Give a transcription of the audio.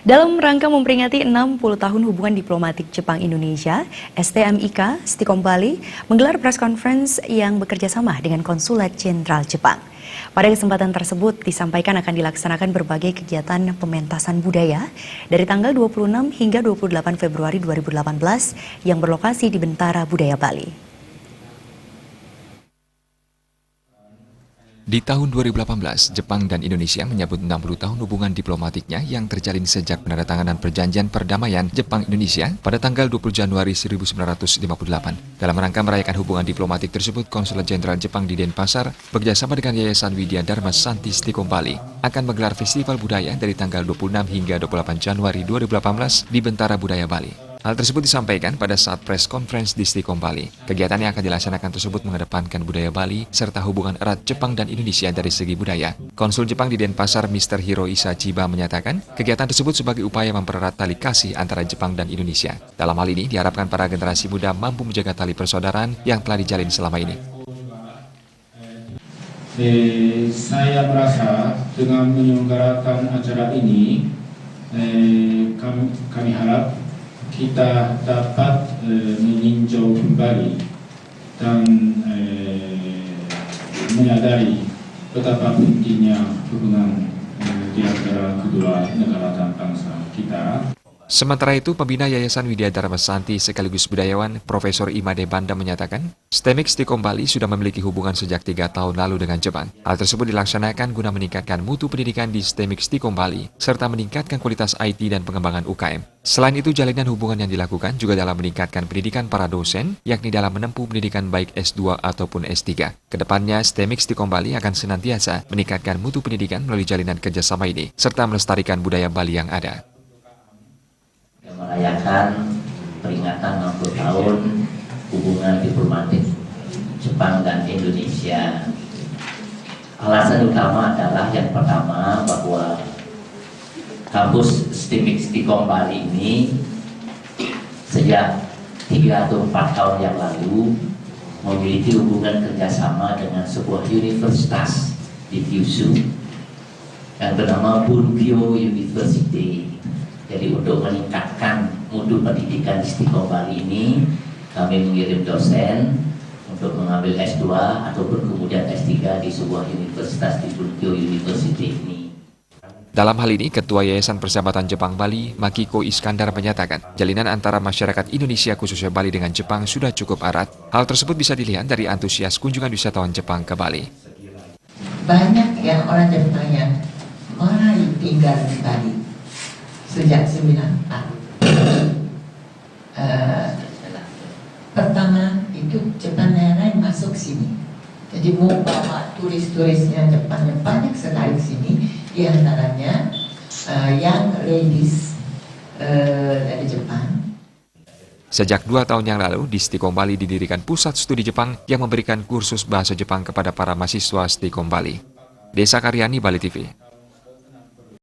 Dalam rangka memperingati 60 tahun hubungan diplomatik Jepang-Indonesia, STMIK Stikom Bali menggelar press conference yang bekerja sama dengan Konsulat Jenderal Jepang. Pada kesempatan tersebut disampaikan akan dilaksanakan berbagai kegiatan pementasan budaya dari tanggal 26 hingga 28 Februari 2018 yang berlokasi di Bentara Budaya Bali. Di tahun 2018, Jepang dan Indonesia menyambut 60 tahun hubungan diplomatiknya yang terjalin sejak penandatanganan perjanjian perdamaian Jepang-Indonesia pada tanggal 20 Januari 1958. Dalam rangka merayakan hubungan diplomatik tersebut, Konsulat Jenderal Jepang di Denpasar bekerjasama dengan Yayasan Widya Dharma Santi Stikom Bali akan menggelar festival budaya dari tanggal 26 hingga 28 Januari 2018 di Bentara Budaya Bali. Hal tersebut disampaikan pada saat press conference di Stikom Bali. Kegiatan yang akan dilaksanakan tersebut mengedepankan budaya Bali serta hubungan erat Jepang dan Indonesia dari segi budaya. Konsul Jepang di Denpasar, Mr. Hiroisa Chiba menyatakan, kegiatan tersebut sebagai upaya mempererat tali kasih antara Jepang dan Indonesia. Dalam hal ini, diharapkan para generasi muda mampu menjaga tali persaudaraan yang telah dijalin selama ini. Saya merasa dengan menyelenggarakan acara ini, kami harap kita dapat meninjau kembali dan menyadari betapa pentingnya hubungan di antara kedua negara dan bangsa kita. Sementara itu, pembina Yayasan Widya Dharma Santi sekaligus budayawan Profesor Imade Banda menyatakan, STMIK Stikom Bali sudah memiliki hubungan sejak 3 tahun lalu dengan Jepang. Hal tersebut dilaksanakan guna meningkatkan mutu pendidikan di STMIK Stikom Bali, serta meningkatkan kualitas IT dan pengembangan UKM. Selain itu, jalinan hubungan yang dilakukan juga dalam meningkatkan pendidikan para dosen, yakni dalam menempuh pendidikan baik S2 ataupun S3. Kedepannya, STMIK Stikom Bali akan senantiasa meningkatkan mutu pendidikan melalui jalinan kerjasama ini, serta melestarikan budaya Bali yang ada. Merayakan peringatan 60 tahun hubungan diplomatik Jepang dan Indonesia. Alasan utama adalah yang pertama bahwa kampus STMIK Stikom Bali ini sejak 3 atau 4 tahun yang lalu memiliki hubungan kerjasama dengan sebuah universitas di Kyushu yang bernama Bunkyo University. Jadi untuk meningkatkan mutu pendidikan Stikom Bali ini, kami mengirim dosen untuk mengambil S2 ataupun kemudian S3 di sebuah universitas di Bunkyo University ini. Dalam hal ini, Ketua Yayasan Persahabatan Jepang Bali, Makiko Iskandar menyatakan, jalinan antara masyarakat Indonesia khususnya Bali dengan Jepang sudah cukup erat. Hal tersebut bisa dilihat dari antusias kunjungan wisatawan Jepang ke Bali. Banyak yang orang Jepang yang mulai tinggal di Bali sejak 94. Pertama itu Jepang Airlines masuk sini, jadi mau bawa turis-turisnya Jepang yang banyak sekali sini, diantaranya young ladies dari Jepang. Sejak 2 tahun yang lalu, di Stikom Bali didirikan pusat studi Jepang yang memberikan kursus bahasa Jepang kepada para mahasiswa Stikom Bali. Desa Karyani, Bali TV.